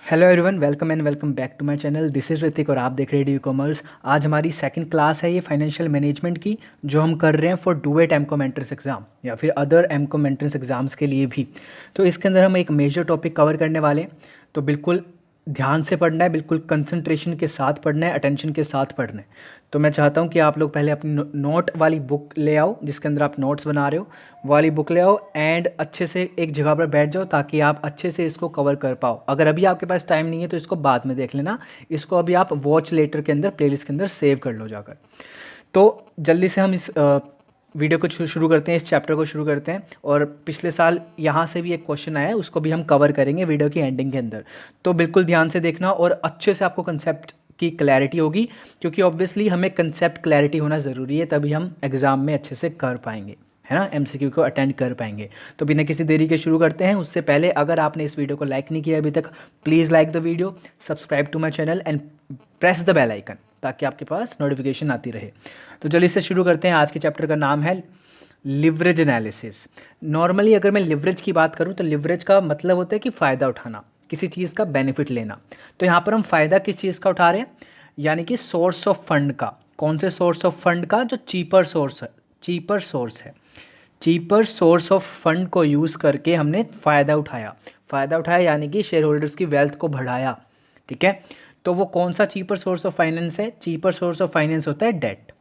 Hello everyone, welcome and welcome back to my channel. This is Hrithik और आप देख रहे हैं डी कॉमर्स। आज हमारी सेकंड क्लास है ये फाइनेंशियल मैनेजमेंट की, जो हम कर रहे हैं for duet MCom entrance exam या फिर अदर एमकॉम एंट्रेंस एग्जाम्स के लिए भी। तो इसके अंदर हम एक मेजर टॉपिक कवर करने वाले हैं, तो बिल्कुल ध्यान से पढ़ना है, बिल्कुल कंसंट्रेशन के साथ पढ़ना है, अटेंशन के साथ पढ़ना है। तो मैं चाहता हूँ कि आप लोग पहले अपनी नोट वाली बुक ले आओ, जिसके अंदर आप नोट्स बना रहे हो, वो वाली बुक ले आओ एंड अच्छे से एक जगह पर बैठ जाओ ताकि आप अच्छे से इसको कवर कर पाओ। अगर अभी आपके पास टाइम नहीं है तो इसको बाद में देख लेना, इसको अभी आप वॉच लेटर के अंदर प्लेलिस्ट के अंदर सेव कर लो जाकर। तो जल्दी से हम इस वीडियो को शुरू करते हैं, इस चैप्टर को शुरू करते हैं। और पिछले साल यहाँ से भी एक क्वेश्चन आया है, उसको भी हम कवर करेंगे वीडियो की एंडिंग के अंदर। तो बिल्कुल ध्यान से देखना और अच्छे से आपको कंसेप्ट की क्लैरिटी होगी, क्योंकि ऑब्वियसली हमें कंसेप्ट क्लैरिटी होना ज़रूरी है, तभी हम एग्ज़ाम में अच्छे से कर पाएंगे, है ना, एमसीक्यू को अटेंड कर पाएंगे। तो बिना किसी देरी के शुरू करते हैं। उससे पहले अगर आपने इस वीडियो को लाइक नहीं किया अभी तक, please like the video, subscribe to my channel and press the bell icon, ताकि आपके पास नोटिफिकेशन आती रहे। तो चलिए इससे शुरू करते हैं। आज के चैप्टर का नाम है लिवरेज एनालिसिस। नॉर्मली अगर मैं लिवरेज की बात करूं तो लिवरेज का मतलब होता है कि फ़ायदा उठाना, किसी चीज़ का बेनिफिट लेना। तो यहाँ पर हम फ़ायदा किस चीज़ का उठा रहे हैं, यानी कि सोर्स ऑफ फंड का। कौन से सोर्स ऑफ फंड का? जो चीपर सोर्स है, चीपर सोर्स ऑफ फंड को यूज़ करके हमने फ़ायदा उठाया यानी कि शेयर होल्डर्स की वेल्थ को बढ़ाया। ठीक है, तो वो कौन सा चीपर सोर्स ऑफ फाइनेंस है? चीपर सोर्स ऑफ फाइनेंस होता है डेट।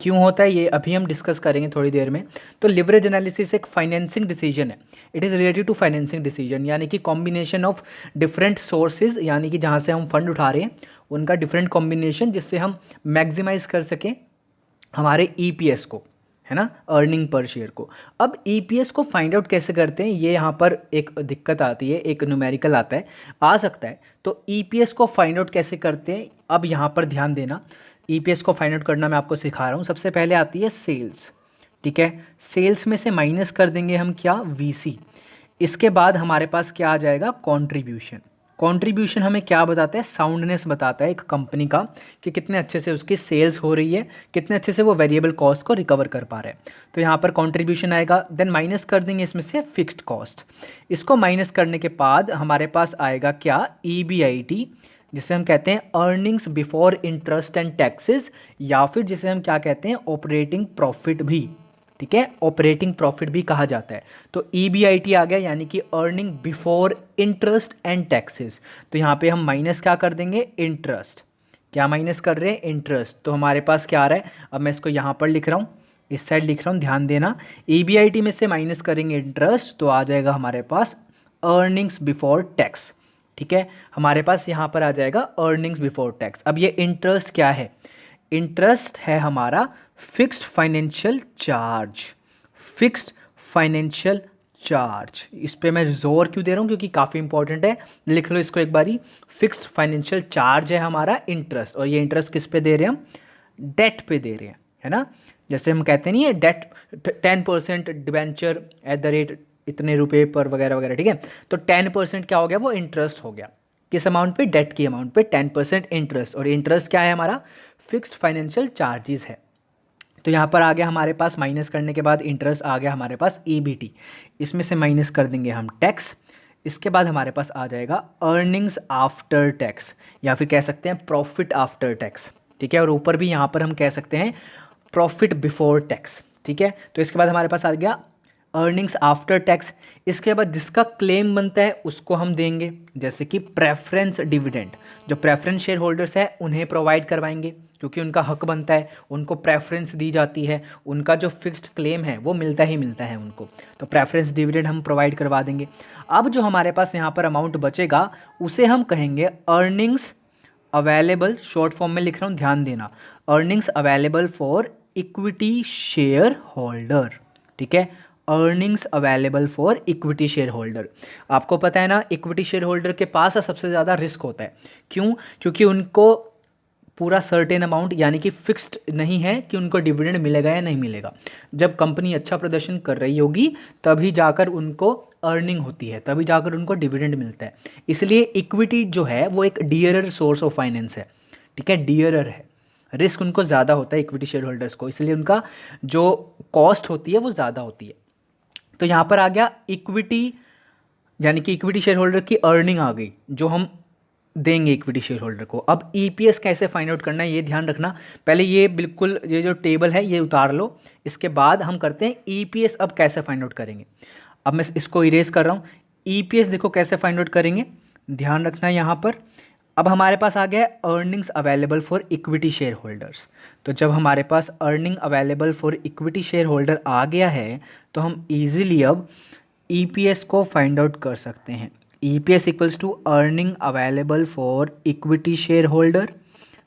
क्यों होता है ये अभी हम डिस्कस करेंगे थोड़ी देर में। तो लिवरेज एनालिसिस एक फाइनेंसिंग डिसीजन है। It is related to financing decision, यानी कि कॉम्बिनेशन ऑफ डिफरेंट सोर्सेज, यानी कि जहाँ से हम फंड उठा रहे हैं उनका डिफरेंट कॉम्बिनेशन, जिससे हम मैक्सिमाइज कर सकें हमारे ईपीएस को, है ना, अर्निंग पर शेयर को। अब ईपीएस को फाइंड आउट कैसे करते हैं, ये यहाँ पर एक दिक्कत आती है, एक न्यूमेरिकल आता है, आ सकता है। तो ईपीएस को फाइंड आउट कैसे करते हैं, अब यहाँ पर ध्यान देना। ईपीएस को फाइंड आउट करना मैं आपको सिखा रहा हूँ। सबसे पहले आती है सेल्स। ठीक है, सेल्स में से माइनस कर देंगे हम क्या? वीसी। इसके बाद हमारे पास क्या आ जाएगा? कंट्रीब्यूशन। कंट्रीब्यूशन हमें क्या बताता है? साउंडनेस बताता है एक कंपनी का, कि कितने अच्छे से उसकी सेल्स हो रही है, कितने अच्छे से वो वेरिएबल कॉस्ट को रिकवर कर पा रहे हैं। तो यहाँ पर कंट्रीब्यूशन आएगा, देन माइनस कर देंगे इसमें से फिक्स्ड कॉस्ट। इसको माइनस करने के बाद हमारे पास आएगा क्या? ईबीआईटी, जिसे हम कहते हैं earnings before interest and taxes, या फिर जिसे हम क्या कहते हैं? ऑपरेटिंग प्रॉफिट भी। ठीक है, ऑपरेटिंग प्रॉफिट भी कहा जाता है। तो ईबीआईटी आ गया, यानी कि earning before interest and taxes. तो यहाँ पे हम माइनस क्या कर देंगे? इंटरेस्ट। क्या माइनस कर रहे हैं? इंटरेस्ट। तो हमारे पास क्या आ रहा है? अब मैं इसको यहाँ पर लिख रहा हूँ, इस साइड लिख रहा हूँ, ध्यान देना। ईबीआईटी में से माइनस करेंगे इंटरेस्ट, तो आ जाएगा हमारे पास अर्निंग्स बिफोर टैक्स। ठीक है, हमारे पास यहाँ पर आ जाएगा अर्निंग्स बिफोर टैक्स। अब ये इंटरेस्ट क्या है? इंटरेस्ट है हमारा fixed financial charge. Fixed financial charge, इस पे मैं जोर क्यों दे रहा हूँ? क्योंकि काफ़ी इंपॉर्टेंट है, लिख लो इसको एक बारी। फिक्स्ड फाइनेंशियल चार्ज है हमारा इंटरेस्ट, और ये इंटरेस्ट किस पे दे रहे हैं हम? डेट पे दे रहे हैं, है ना। जैसे हम कहते नहीं है debt 10% debenture at the rate इतने रुपए पर वगैरह वगैरह। ठीक है, तो 10% क्या हो गया? वो इंटरेस्ट हो गया। किस अमाउंट पे? डेट की अमाउंट पे 10% इंटरेस्ट। और इंटरेस्ट क्या है हमारा? फिक्स्ड फाइनेंशियल चार्जेस है। तो यहाँ पर आ गया हमारे पास, माइनस करने के बाद इंटरेस्ट आ गया हमारे पास ईबीटी। इसमें से माइनस कर देंगे हम टैक्स। इसके बाद हमारे पास आ जाएगा अर्निंग्स आफ्टर टैक्स, या फिर कह सकते हैं प्रॉफिट आफ्टर टैक्स। ठीक है, और ऊपर भी यहाँ पर हम कह सकते हैं प्रॉफिट बिफोर टैक्स। ठीक है, तो इसके बाद हमारे पास आ गया अर्निंग्स आफ्टर टैक्स। इसके बाद जिसका क्लेम बनता है उसको हम देंगे, जैसे कि प्रेफरेंस डिविडेंड। जो प्रेफरेंस शेयर होल्डर्स है उन्हें प्रोवाइड करवाएंगे, क्योंकि उनका हक बनता है, उनको प्रेफरेंस दी जाती है, उनका जो फिक्स्ड क्लेम है वो मिलता ही मिलता है उनको। तो प्रेफरेंस डिविडेंड हम प्रोवाइड करवा देंगे। अब जो हमारे पास यहाँ पर अमाउंट बचेगा उसे हम कहेंगे अर्निंग्स अवेलेबल, शॉर्ट फॉर्म में लिख रहा हूँ, ध्यान देना, earnings available for equity share holder. ठीक है, earnings available for equity share holder. आपको पता है ना, इक्विटी शेयर होल्डर के पास सबसे ज़्यादा रिस्क होता है। क्यों? क्योंकि उनको पूरा सर्टेन अमाउंट, यानी कि फिक्स्ड नहीं है कि उनको डिविडेंड मिलेगा या नहीं मिलेगा। जब कंपनी अच्छा प्रदर्शन कर रही होगी तभी जाकर उनको अर्निंग होती है, तभी जाकर उनको डिविडेंड मिलता है। इसलिए इक्विटी जो है वो एक डियरर सोर्स ऑफ फाइनेंस है। ठीक है, डियरर है, रिस्क उनको ज़्यादा होता है इक्विटी शेयर होल्डर्स को, इसलिए उनका जो कॉस्ट होती है वो ज़्यादा होती है। तो यहाँ पर आ गया इक्विटी, यानी कि इक्विटी शेयर होल्डर की अर्निंग आ गई, जो हम देंगे इक्विटी शेयर होल्डर को। अब ईपीएस कैसे फाइंड आउट करना है ये ध्यान रखना, पहले ये बिल्कुल ये जो टेबल है ये उतार लो, इसके बाद हम करते हैं ईपीएस अब कैसे फाइंड आउट करेंगे। अब मैं इसको इरेज कर रहा हूँ। ईपीएस देखो कैसे फाइंड आउट करेंगे, ध्यान रखना यहाँ पर। अब हमारे पास आ गया है earnings available for equity share holders. तो जब हमारे पास earning available for equity share holder आ गया है तो हम इजीली अब ईपीएस को फाइंड आउट कर सकते हैं। EPS equals to earning available for equity share holder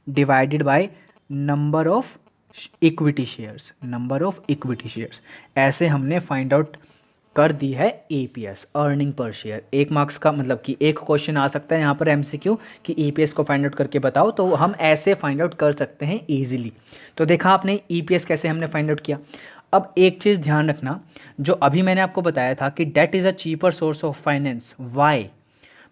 divided by number of equity shares, number of equity shares. ऐसे हमने फाइंड आउट कर दी है EPS, earning per share. 1 marks का मतलब कि एक क्वेश्चन आ सकता है यहाँ पर एमसीक्यू कि ईपीएस को फाइंड आउट करके बताओ, तो हम ऐसे फाइंड आउट कर सकते हैं इजीली। तो देखा आपने ईपीएस कैसे हमने फाइंड आउट किया। अब एक चीज़ ध्यान रखना, जो अभी मैंने आपको बताया था कि debt is a cheaper source of finance, why?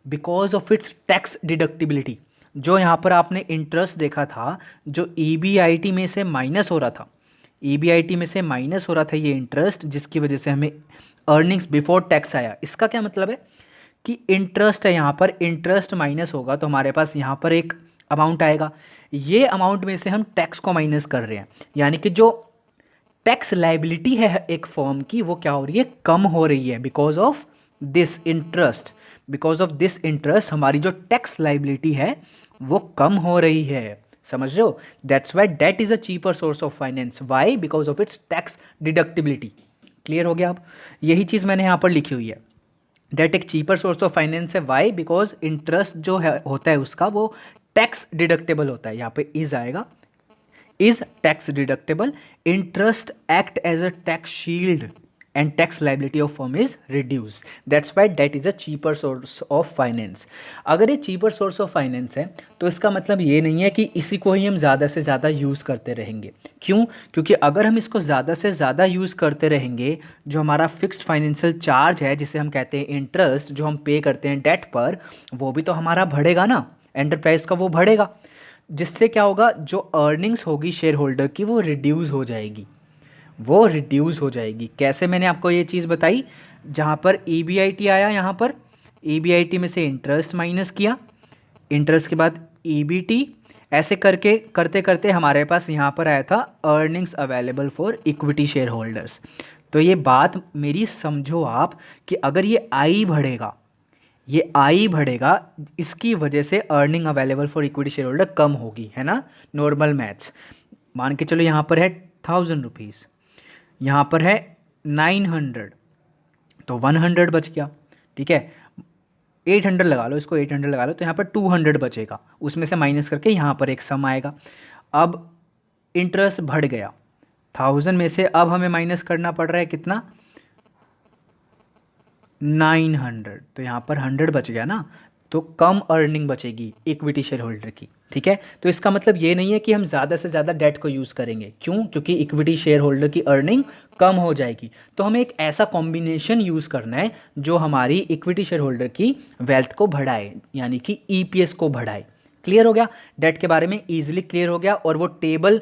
Because of its tax deductibility. जो यहाँ पर आपने इंटरेस्ट देखा था जो ईबीआईटी में से माइनस हो रहा था, ईबीआईटी में से माइनस हो रहा था ये इंटरेस्ट, जिसकी वजह से हमें अर्निंग्स बिफोर टैक्स आया। इसका क्या मतलब है कि इंटरेस्ट है यहाँ पर, इंटरेस्ट माइनस होगा तो हमारे पास यहाँ पर एक अमाउंट आएगा, ये अमाउंट में से हम टैक्स को माइनस कर रहे हैं, यानी कि जो टैक्स लाइबिलिटी है एक फॉर्म की वो क्या हो रही है, कम हो रही है। Because of this interest, because of this interest हमारी जो टैक्स लाइबिलिटी है वो कम हो रही है। समझ रहे हो? That's why debt is a cheaper source of finance, why? Because of its tax deductibility. Clear हो गया? अब यही चीज़ मैंने यहाँ पर लिखी हुई है, डेट एक चीपर सोर्स ऑफ फाइनेंस है, वाई? बिकॉज इंटरेस्ट जो है होता है उसका वो टैक्स डिडक्टेबल होता है। यहाँ पे इज आएगा, is tax deductible, interest act as a tax shield and tax liability of firm is reduced, that's why that is a cheaper source of finance। अगर ये cheaper source of finance है तो इसका मतलब ये नहीं है कि इसी को ही हम ज़्यादा से ज़्यादा यूज़ करते रहेंगे। क्यों? क्योंकि अगर हम इसको ज़्यादा से ज़्यादा यूज़ करते रहेंगे, जो हमारा फिक्स्ड फाइनेंशियल चार्ज है जिसे हम कहते हैं इंटरेस्ट, जो हम पे करते हैं डेट पर, वो भी तो हमारा बढ़ेगा ना, एंटरप्राइज का वो बढ़ेगा, जिससे क्या होगा, जो अर्निंग्स होगी शेयर होल्डर की वो रिड्यूस हो जाएगी, वो रिड्यूस हो जाएगी। कैसे? मैंने आपको ये चीज़ बताई, जहाँ पर ईबीआईटी आया, यहाँ पर ईबीआईटी में से इंटरेस्ट माइनस किया, इंटरेस्ट के बाद ईबीटी, ऐसे करके करते करते हमारे पास यहाँ पर आया था earnings available for equity share holders. तो ये बात मेरी समझो आप कि अगर ये आई बढ़ेगा, ये आई बढ़ेगा, इसकी वजह से earning available for equity share holder कम होगी, है ना? Normal maths. मान के चलो यहाँ पर है 1000 रुपीज़, यहाँ पर है 900, तो 100 बच गया, ठीक है? 800 लगा लो, इसको 800 लगा लो, तो यहाँ पर 200 बचेगा, उसमें से माइनस करके यहाँ पर एक सम आएगा। अब इंटरेस्ट बढ़ गया, 1000 में से अब हमें माइनस करना पड़ रहा है कितना, 900, तो यहाँ पर 100 बच गया ना, तो कम अर्निंग बचेगी इक्विटी शेयर होल्डर की, ठीक है? तो इसका मतलब ये नहीं है कि हम ज़्यादा से ज़्यादा डेट को यूज़ करेंगे। क्यों? क्योंकि इक्विटी शेयर होल्डर की अर्निंग कम हो जाएगी। तो हमें एक ऐसा कॉम्बिनेशन यूज़ करना है जो हमारी इक्विटी शेयर होल्डर की वेल्थ को बढ़ाए, यानी कि ईपीएस को बढ़ाए। क्लियर हो गया? डेट के बारे में ईजिली क्लियर हो गया, और वो टेबल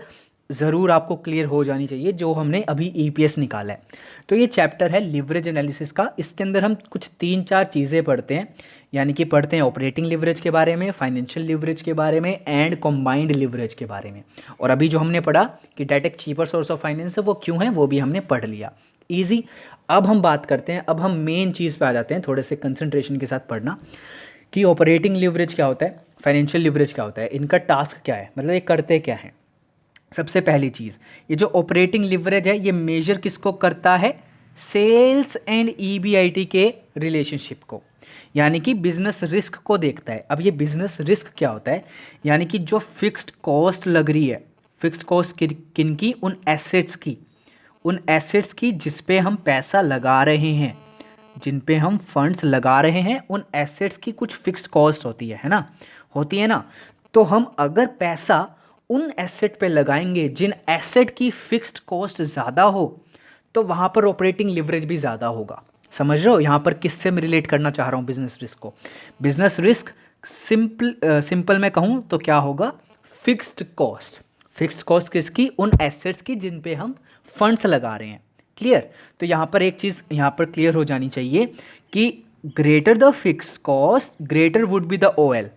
ज़रूर आपको क्लियर हो जानी चाहिए जो हमने अभी ईपीएस निकाला है। तो ये चैप्टर है लिवरेज एनालिसिस का, इसके अंदर हम कुछ 3-4 चीज़ें पढ़ते हैं, यानी कि पढ़ते हैं ऑपरेटिंग लिवरेज के बारे में, फाइनेंशियल लिवरेज के बारे में, एंड कॉम्बाइंड लिवरेज के बारे में। और अभी जो हमने पढ़ा कि डेट एक चीपर सोर्स ऑफ फाइनेंस है वो क्यों है, वो भी हमने पढ़ लिया, ईजी। अब हम बात करते हैं, अब हम मेन चीज़ पे आ जाते हैं, थोड़े से कंसंट्रेशन के साथ पढ़ना कि ऑपरेटिंग लिवरेज क्या होता है, फाइनेंशियल लिवरेज क्या होता है, इनका टास्क क्या है, मतलब ये करते क्या है। सबसे पहली चीज़, ये जो ऑपरेटिंग लिवरेज है ये मेजर किसको करता है, सेल्स एंड ईबीआईटी के रिलेशनशिप को, यानी कि बिजनेस रिस्क को देखता है। अब ये बिजनेस रिस्क क्या होता है, यानी कि जो फिक्स्ड कॉस्ट लग रही है, फिक्स्ड कॉस्ट किन की, उन एसेट्स की जिस पे हम पैसा लगा रहे हैं, जिन पे हम फंड्स लगा रहे हैं, उन एसेट्स की कुछ फिक्स्ड कॉस्ट होती है ना, होती है ना। तो हम अगर पैसा उन एसेट पे लगाएंगे जिन एसेट की फिक्स्ड कॉस्ट ज़्यादा हो, तो वहाँ पर ऑपरेटिंग लिवरेज भी ज़्यादा होगा। समझ रहे हो यहाँ पर किससे मैं रिलेट करना चाह रहा हूँ बिजनेस रिस्क को? बिजनेस रिस्क सिंपल मैं कहूँ तो क्या होगा, फिक्स्ड कॉस्ट। फिक्स्ड कॉस्ट किसकी, उन एसेट्स की जिन पे हम फंड्स लगा रहे हैं। क्लियर? तो यहाँ पर एक चीज़ यहाँ पर क्लियर हो जानी चाहिए कि greater the fixed cost greater would be the OL.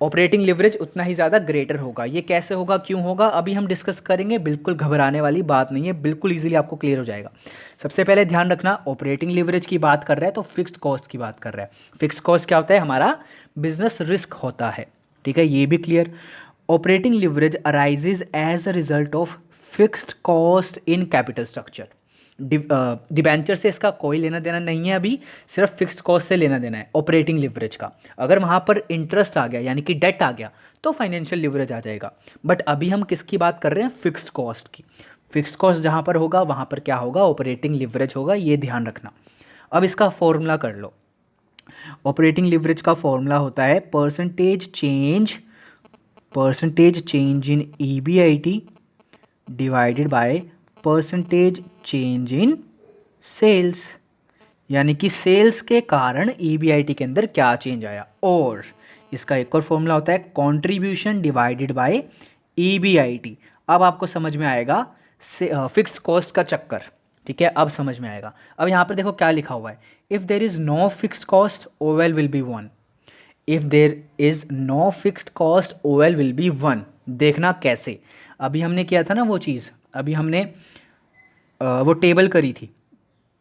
Operating leverage उतना ही ज़्यादा ग्रेटर होगा। ये कैसे होगा, क्यों होगा, अभी हम डिस्कस करेंगे, बिल्कुल घबराने वाली बात नहीं है, बिल्कुल इजीली आपको क्लियर हो जाएगा। सबसे पहले ध्यान रखना, ऑपरेटिंग लिवरेज की बात कर रहा है तो फिक्स्ड कॉस्ट की बात कर रहा है। फिक्स्ड कॉस्ट क्या होता है, हमारा बिजनेस रिस्क होता है, ठीक है, ये भी clear. Operating leverage arises as a result of fixed cost in capital structure. Debenture से इसका कोई लेना देना नहीं है, अभी सिर्फ फिक्स्ड कॉस्ट से लेना देना है ऑपरेटिंग लिवरेज का। अगर वहाँ पर इंटरेस्ट आ गया यानी कि डेट आ गया तो फाइनेंशियल लिवरेज आ जाएगा, बट अभी हम किसकी बात कर रहे हैं, फिक्स्ड कॉस्ट की। फिक्स्ड कॉस्ट जहाँ पर होगा वहाँ पर क्या होगा, ऑपरेटिंग लिवरेज होगा, ये ध्यान रखना। अब इसका फॉर्मूला कर लो। ऑपरेटिंग लिवरेज का फॉर्मूला होता है percentage change in EBIT divided by percentage change in sales, यानी कि सेल्स के कारण EBIT के अंदर क्या चेंज आया। और इसका एक और फॉर्मूला होता है कंट्रीब्यूशन डिवाइडेड बाय EBIT। अब आपको समझ में आएगा फिक्स्ड कॉस्ट का चक्कर, ठीक है, अब समझ में आएगा। अब यहाँ पर देखो क्या लिखा हुआ है, if there is no fixed cost OL will be 1। If there is no fixed cost OL will be 1। देखना कैसे, अभी हमने किया था ना वो चीज़, अभी हमने वो टेबल करी थी।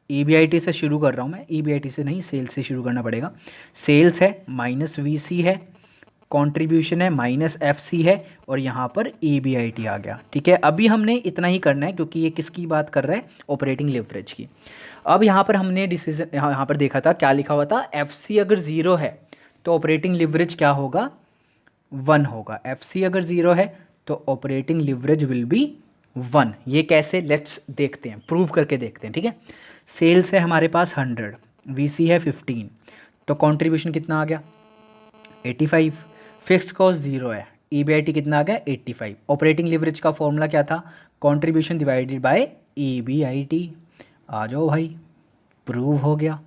EBIT से शुरू कर रहा हूँ मैं, EBIT से नहीं, सेल्स से शुरू करना पड़ेगा। सेल्स है माइनस VC है, कंट्रीब्यूशन है माइनस FC है, और यहाँ पर EBIT आ गया, ठीक है। अभी हमने इतना ही करना है क्योंकि ये किसकी बात कर रहा है, ऑपरेटिंग लिवरेज की। अब यहाँ पर हमने डिसीजन यहाँ पर देखा था, क्या लिखा हुआ था, FC अगर 0 है तो ऑपरेटिंग लिवरेज क्या होगा, 1 होगा। FC अगर 0 है तो ऑपरेटिंग लिवरेज विल बी 1। ये कैसे, लेट्स देखते हैं, प्रूव करके देखते हैं, ठीक है। सेल्स है हमारे पास 100, VC है 15, तो कंट्रीब्यूशन कितना आ गया, 85। फिक्स्ड कॉस्ट 0 है, EBIT कितना आ गया, 85। ऑपरेटिंग लिवरेज का फॉर्मूला क्या था, कंट्रीब्यूशन डिवाइडेड बाय EBIT। आ जाओ भाई, प्रूव हो गया,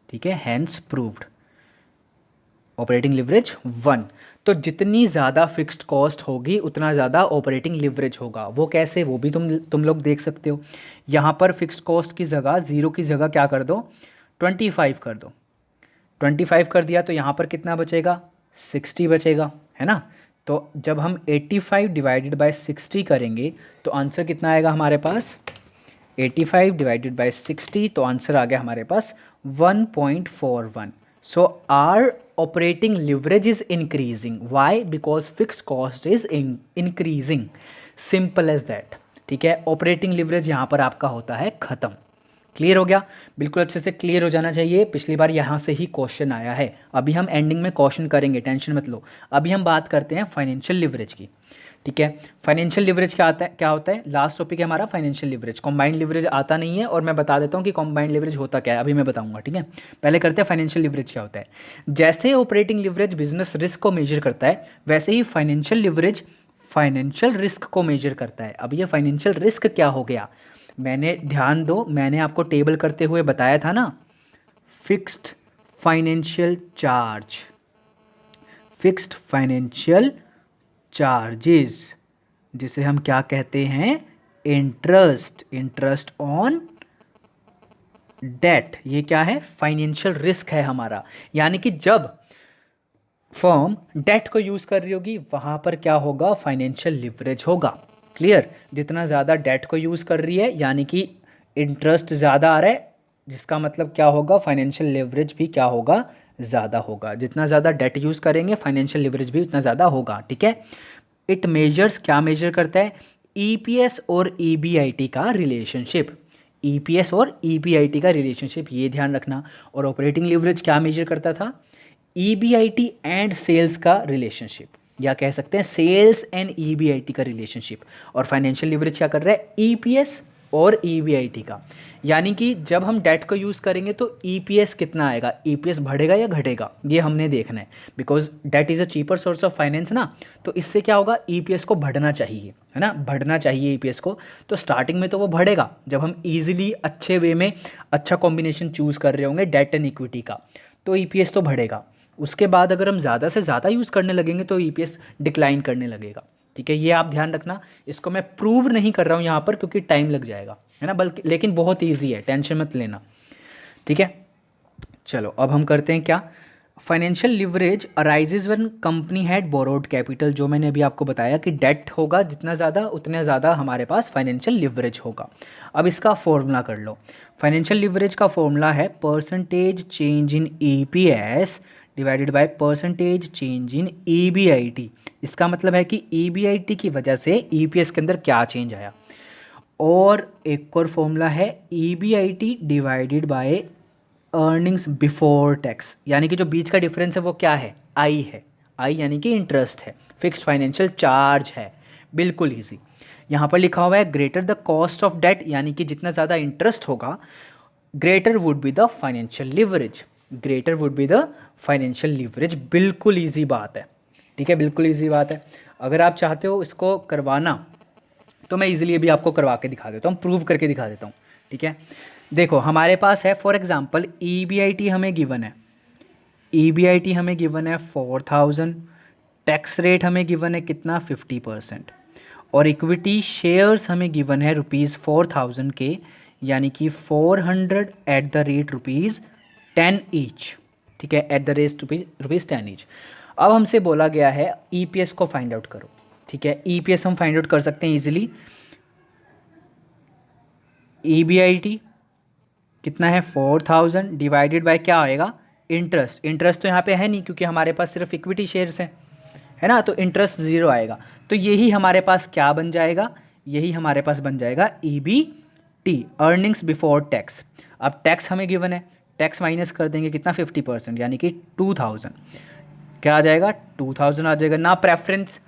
ठीक है, हैंस प्रूव्ड। Operating leverage 1। तो जितनी ज़्यादा फिक्स्ड कॉस्ट होगी उतना ज़्यादा ऑपरेटिंग लिवरेज होगा। वो कैसे, वो भी तुम लोग देख सकते हो। यहाँ पर फिक्स्ड कॉस्ट की जगह 0 की जगह क्या कर दो, 25 कर दो। 25 कर दिया तो यहाँ पर कितना बचेगा, 60 बचेगा, है ना। तो जब हम 85 डिवाइडेड बाय 60 करेंगे तो आंसर कितना आएगा हमारे पास, 85 डिवाइडेड बाय 60, तो आंसर आ गया हमारे पास 1.41। So our operating leverage is increasing. Why? Because fixed cost is increasing. Simple as that. ठीक है, ऑपरेटिंग लिवरेज यहाँ पर आपका होता है खत्म। क्लियर हो गया, बिल्कुल अच्छे से क्लियर हो जाना चाहिए। पिछली बार यहाँ से ही क्वेश्चन आया है, अभी हम एंडिंग में क्वेश्चन करेंगे, टेंशन मत लो। अभी हम बात करते हैं फाइनेंशियल लिवरेज की, ठीक है। फाइनेंशियल लिवरेज क्या होता है, लास्ट टॉपिक है हमारा फाइनेंशियल लिवरेज। कॉम्बाइंड लिवरेज आता नहीं है, और मैं बता देता हूँ कि कॉम्बाइंड लिवरेज होता क्या है, अभी मैं बताऊंगा, ठीक है। पहले करते हैं फाइनेंशियल लिवरेज क्या होता है। जैसे ऑपरेटिंग लिवरेज बिजनेस रिस्क को मेजर करता है, वैसे ही फाइनेंशियल लिवरेज फाइनेंशियल रिस्क को मेजर करता है। अब ये फाइनेंशियल रिस्क क्या हो गया, मैंने, ध्यान दो, मैंने आपको टेबल करते हुए बताया था ना, fixed financial charge, fixed financial charges, जिसे हम क्या कहते हैं, इंटरेस्ट ऑन डेट। ये क्या है, फाइनेंशियल रिस्क है हमारा। यानी कि जब फर्म डेट को यूज कर रही होगी वहां पर क्या होगा, फाइनेंशियल लिवरेज होगा। क्लियर, जितना ज़्यादा डेट को यूज कर रही है यानी कि इंटरेस्ट ज़्यादा आ रहा है, जिसका मतलब क्या होगा, फाइनेंशियल लिवरेज भी क्या होगा, ज़्यादा होगा। जितना ज़्यादा डेट यूज़ करेंगे फाइनेंशियल लिवरेज भी उतना ज़्यादा होगा, ठीक है। इट मेजर्स, क्या मेजर करता है, EPS और EBIT का रिलेशनशिप। EPS और EBIT का रिलेशनशिप, ये ध्यान रखना। और ऑपरेटिंग लिवरेज क्या मेजर करता था, EBIT एंड सेल्स का रिलेशनशिप, या कह सकते हैं सेल्स एंड EBIT का रिलेशनशिप। और फाइनेंशियल लिवरेज क्या कर रहा है, EPS और EBIT का। यानी कि जब हम डेट को यूज़ करेंगे तो EPS कितना आएगा, EPS बढ़ेगा या घटेगा, ये हमने देखना है। Because date is a cheaper source of finance ना, तो इससे क्या होगा, EPS को बढ़ना चाहिए, है ना, बढ़ना चाहिए EPS को। तो स्टार्टिंग में तो वो बढ़ेगा जब हम ईजिली अच्छे वे में अच्छा कॉम्बिनेशन चूज़ कर रहे होंगे डेट एंड इक्विटी का, तो EPS तो बढ़ेगा। उसके बाद अगर हम ज़्यादा से ज़्यादा यूज़ करने लगेंगे तो EPS डिक्लाइन करने लगेगा, ठीक है। ये आप ध्यान रखना, इसको मैं प्रूव नहीं कर रहा हूँ यहाँ पर क्योंकि टाइम लग जाएगा, है ना, बल्कि लेकिन बहुत ईजी है, टेंशन मत लेना, ठीक है। चलो अब हम करते हैं क्या, financial leverage arises when company had borrowed capital, जो मैंने अभी आपको बताया कि डेट होगा जितना ज़्यादा उतने ज़्यादा हमारे पास फाइनेंशियल लिवरेज होगा। अब इसका फॉर्मूला कर लो। फाइनेंशियल लिवरेज का फॉर्मूला है percentage change in EPS divided by percentage change in EBIT. इसका मतलब है कि ईबीआईटी की वजह से ईपीएस के अंदर क्या चेंज आया। और एक और फॉर्मूला है EBIT divided by earnings before tax, यानी कि जो बीच का डिफरेंस है वो क्या है, आई है। आई यानी कि इंटरेस्ट है, फिक्स्ड फाइनेंशियल चार्ज है, बिल्कुल ईजी। यहाँ पर लिखा हुआ है greater the cost of debt, यानी कि जितना ज़्यादा इंटरेस्ट होगा greater would be the financial leverage, greater would be the financial leverage. बिल्कुल ईजी बात है, ठीक है, बिल्कुल ईजी बात है। अगर आप चाहते हो इसको करवाना तो मैं इजीली अभी आपको करवा के दिखा देता हूँ, प्रूव करके दिखा देता हूँ, ठीक है। देखो हमारे पास है फॉर एग्जांपल ईबीआईटी हमें गिवन है, ईबीआईटी हमें गिवन है 4000, टैक्स रेट हमें गिवन है कितना 50%, और इक्विटी शेयर्स हमें गिवन है ₹4000 के, यानी कि 400 एट द रेट ₹10 ईच, ठीक है, एट द रेट ₹10 ईच। अब हमसे बोला गया है ईपीएस को फाइंड आउट करो, ठीक है। ईपीएस हम फाइंड आउट कर सकते हैं इजीली। ईबीआईटी कितना है 4000 डिवाइडेड बाय क्या आएगा, इंटरेस्ट। इंटरेस्ट तो यहाँ पे है नहीं क्योंकि हमारे पास सिर्फ इक्विटी शेयर्स हैं, है ना, तो इंटरेस्ट ज़ीरो आएगा। तो यही हमारे पास क्या बन जाएगा, यही हमारे पास बन जाएगा ईबीटी, अर्निंग्स बिफोर टैक्स। अब टैक्स हमें गिवन है, टैक्स माइनस कर देंगे कितना 50%, यानी कि 2000, क्या आ जाएगा 2000 आ जाएगा ना। प्रेफरेंस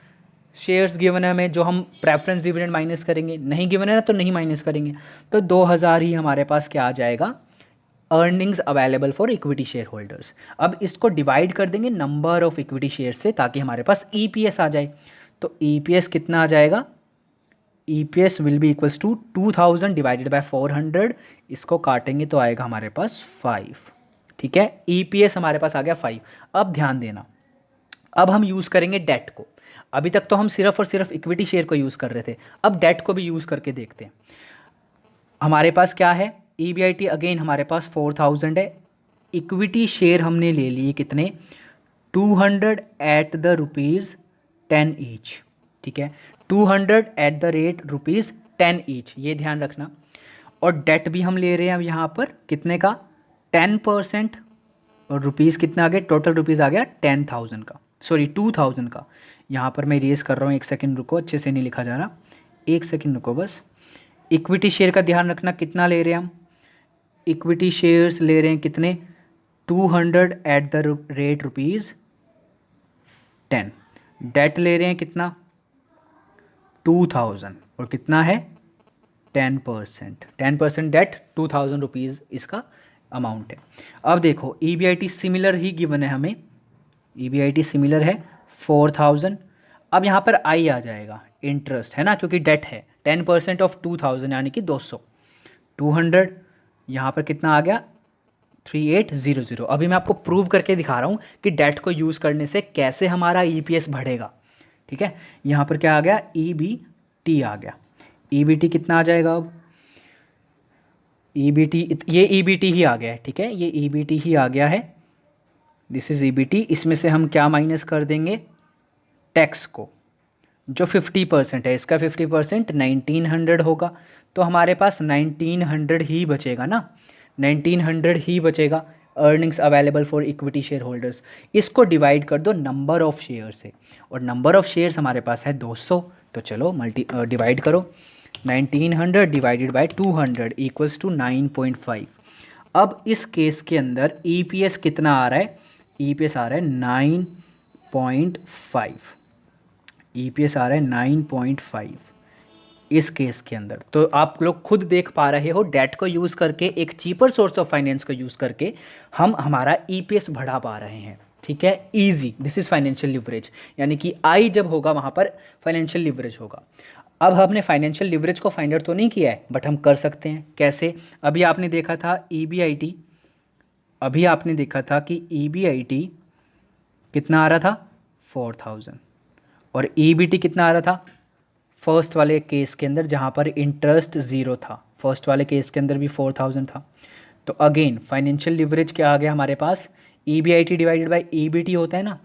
शेयर्स गिवन है हमें, जो हम प्रेफरेंस डिविडेंड माइनस करेंगे, नहीं गिवन है ना तो नहीं माइनस करेंगे, तो 2000 ही हमारे पास क्या आ जाएगा, earnings available for equity share holders. अब इसको डिवाइड कर देंगे नंबर ऑफ इक्विटी शेयर से ताकि हमारे पास ईपीएस आ जाए। तो ईपीएस कितना आ जाएगा, EPS will be equals to 2000 divided by 400, इसको काटेंगे तो आएगा हमारे पास 5, ठीक है। ईपीएस हमारे पास आ गया 5। अब ध्यान देना, अब हम यूज़ करेंगे डेट को। अभी तक तो हम सिर्फ और सिर्फ इक्विटी शेयर को यूज़ कर रहे थे, अब डेट को भी यूज़ करके देखते हैं। हमारे पास क्या है, ईबीआईटी अगेन हमारे पास 4000 है, इक्विटी शेयर हमने ले लिए कितने 200 एट द ₹10 ईच, ठीक है, 200 एट द रेट ₹10 ईच, ये ध्यान रखना। और डेट भी हम ले रहे हैं यहाँ पर कितने का 10%, और रुपीज़ कितना आ गया, टोटल रुपीज़ आ गया 10,000 का, सॉरी 2000 का। यहाँ पर मैं इरेज कर रहा हूँ, एक सेकंड रुको, अच्छे से नहीं लिखा जा रहा, एक सेकंड रुको बस। इक्विटी शेयर का ध्यान रखना, कितना ले रहे हैं हम, इक्विटी शेयर्स ले रहे हैं कितने 200 एट द रेट ₹10, डेट ले रहे हैं कितना 2000, और कितना है 10% डेट, 2000 रुपीज़ इसका अमाउंट है। अब देखो ईबीआईटी सिमिलर ही गिवन है हमें, ईबीआईटी सिमिलर है 4000। अब यहाँ पर आई आ जाएगा, इंटरेस्ट है ना, क्योंकि डेट है, 10% ऑफ 2000 यानी कि 200, 200 यहाँ पर कितना आ गया 3800। अभी मैं आपको प्रूव करके दिखा रहा हूँ कि डेट को यूज़ करने से कैसे हमारा ईपीएस बढ़ेगा, ठीक है। यहाँ पर क्या आ गया, ईबीटी आ गया, ईबीटी कितना आ जाएगा अब, ईबीटी, ये ईबीटी ही आ गया है, ठीक है, ये ईबीटी ही आ गया है, दिस इज़ ईबीटी। इसमें से हम क्या माइनस कर देंगे, टैक्स को, जो 50% है, इसका 50% 1900 होगा, तो हमारे पास 1900 ही बचेगा ना, 1900 ही बचेगा earnings available for equity share holders. इसको डिवाइड कर दो नंबर ऑफ शेयर से, और नंबर ऑफ शेयर्स हमारे पास है 200, तो चलो डिवाइड करो, 1900 डिवाइडेड बाय 200 इक्वल्स टू 9.5। अब इस केस के अंदर ईपीएस कितना आ रहा है, ईपीएस आ रहा है 9.5, ईपीएस आ रहा है 9.5 इस केस के अंदर। तो आप लोग खुद देख पा रहे हो, डेट को यूज़ करके, एक चीपर सोर्स ऑफ फाइनेंस को यूज़ करके हम हमारा ईपीएस बढ़ा पा रहे हैं, ठीक है, easy. This is financial leverage, यानी कि आई जब होगा वहाँ पर फाइनेंशियल लिवरेज होगा। अब हमने फाइनेंशियल लिवरेज को फाइंड आउट तो नहीं किया है, बट हम कर सकते हैं, कैसे। अभी आपने देखा था ईबीआईटी, अभी आपने देखा था कि ईबीआईटी कितना आ रहा था 4000, और ईबीटी कितना आ रहा था फर्स्ट वाले केस के अंदर जहाँ पर इंटरेस्ट ज़ीरो था, फर्स्ट वाले केस के अंदर भी 4000 था। तो अगेन फाइनेंशियल लिवरेज क्या आ गया हमारे पास, EBIT डिवाइडेड बाई EBT होता है ना,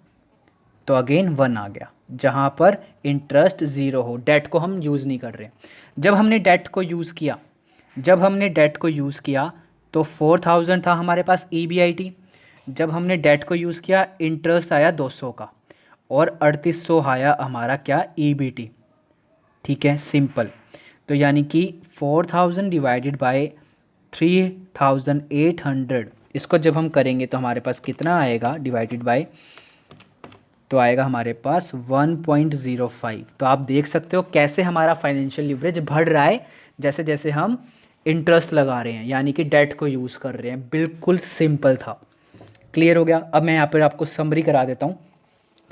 तो अगेन 1 आ गया, जहाँ पर इंटरेस्ट ज़ीरो हो, डेट को हम यूज़ नहीं कर रहे। जब हमने डेट को यूज़ किया तो 4000 था हमारे पास EBIT। जब हमने डेट को यूज़ किया इंटरेस्ट आया 200 का, और 3800 आया हमारा क्या, EBT। ठीक है, सिंपल। तो यानी कि 4000 डिवाइडेड बाय 3800, इसको जब हम करेंगे तो हमारे पास कितना आएगा डिवाइडेड बाय, तो आएगा हमारे पास 1.05। तो आप देख सकते हो कैसे हमारा फाइनेंशियल लिवरेज बढ़ रहा है जैसे जैसे हम इंटरेस्ट लगा रहे हैं, यानी कि डेट को यूज़ कर रहे हैं। बिल्कुल सिंपल था, क्लियर हो गया। अब मैं यहाँ पर आपको समरी करा देता हूँ,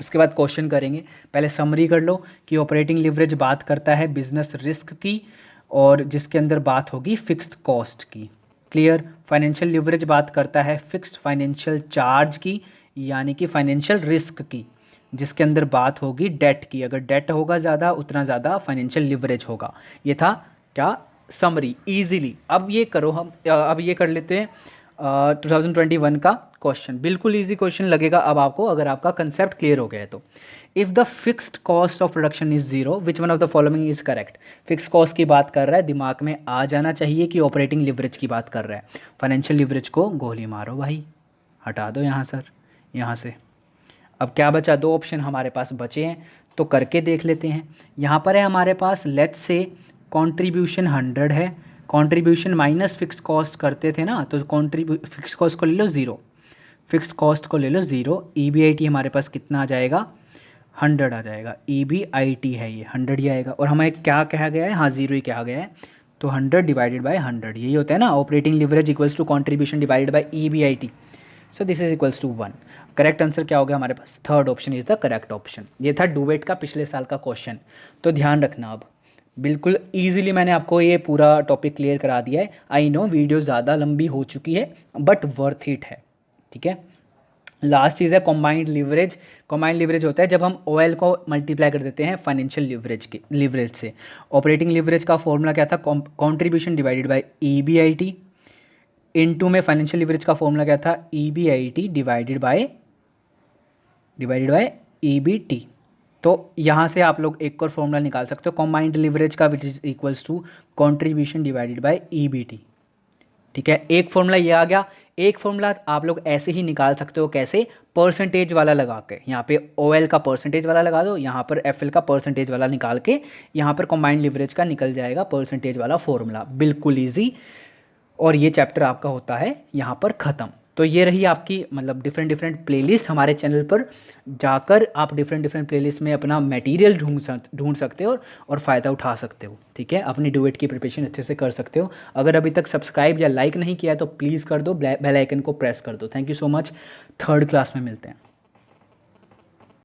उसके बाद क्वेश्चन करेंगे। पहले समरी कर लो कि ऑपरेटिंग लिवरेज बात करता है बिजनेस रिस्क की, और जिसके अंदर बात होगी फिक्स्ड कॉस्ट की। क्लियर। फाइनेंशियल लिवरेज बात करता है फिक्स्ड फाइनेंशियल चार्ज की, यानी कि फाइनेंशियल रिस्क की, जिसके अंदर बात होगी डेट की। अगर डेट होगा ज़्यादा उतना ज़्यादा फाइनेंशियल लिवरेज होगा। ये था क्या, समरी, इजीली। अब ये करो, हम अब ये कर लेते हैं 2021 का क्वेश्चन। बिल्कुल इजी क्वेश्चन लगेगा अब आपको, अगर आपका कंसेप्ट क्लियर हो गया है तो। If the fixed cost of production is zero, which one of the following is correct. Fix cost की बात कर रहा है, दिमाग में आ जाना चाहिए कि ऑपरेटिंग लिवरेज की बात कर रहा है। फाइनेंशियल लिवरेज को गोली मारो भाई, हटा दो यहाँ सर, यहाँ से। अब क्या बचा, 2 ऑप्शन हमारे पास बचे हैं, तो करके देख लेते हैं। यहाँ पर है हमारे पास, लेट्स से कॉन्ट्रीब्यूशन 100 है, कॉन्ट्रीब्यूशन माइनस फिक्स कॉस्ट करते थे ना, तो फिक्स कॉस्ट को ले लो 0, फिक्स्ड कॉस्ट को ले लो 0। EBIT हमारे पास कितना आ जाएगा, 100 आ जाएगा। EBIT है ये 100 ही आएगा, और हमें क्या कहा गया है, हाँ 0 ही कहा गया है, तो 100 डिवाइडेड बाय 100 यही होता है ना, operating leverage equals to contribution divided by EBIT। So this is equals to 1। Correct answer क्या हो गया हमारे पास, third option is the correct option. ये था डुवेट का पिछले साल का क्वेश्चन, तो ध्यान रखना। अब बिल्कुल ईजिली मैंने आपको ये पूरा टॉपिक क्लियर करा दिया है। आई नो वीडियो ज़्यादा लंबी हो चुकी है, बट वर्थ इट है। ठीक है, लास्ट चीज़ है कॉम्बाइंड लिवरेज। कॉम्बाइंड लिवरेज होता है जब हम OL को मल्टीप्लाई कर देते हैं फाइनेंशियल लिवरेज से। ऑपरेटिंग लिवरेज का फॉर्मूला क्या था, contribution divided by EBIT, into में फाइनेंशियल लिवरेज का फॉर्मूला क्या था, EBIT डिवाइडेड बाय EBT। तो यहाँ से आप लोग एक और फॉर्मूला निकाल सकते हो कॉम्बाइंड लिवरेज का, which is equals to contribution divided by EBT। ठीक है, एक फॉर्मूला ये आ गया। एक फॉर्मूला आप लोग ऐसे ही निकाल सकते हो, कैसे, परसेंटेज वाला लगा के। यहाँ पे OL का परसेंटेज वाला लगा दो, यहाँ पर FL का परसेंटेज वाला निकाल के, यहाँ पर कॉम्बाइंड लिवरेज का निकल जाएगा परसेंटेज वाला फॉर्मूला। बिल्कुल ईजी, और ये चैप्टर आपका होता है यहाँ पर ख़त्म। तो ये रही आपकी मतलब डिफरेंट प्लेलिस्ट। हमारे चैनल पर जाकर आप डिफरेंट प्लेलिस्ट में अपना मटेरियल ढूंढ सकते हो और फ़ायदा उठा सकते हो। ठीक है, अपनी डुएट की प्रिपरेशन अच्छे से कर सकते हो। अगर अभी तक सब्सक्राइब या लाइक नहीं किया तो प्लीज़ कर दो, बेल आइकन को प्रेस कर दो। Thank you so much, third class में मिलते हैं।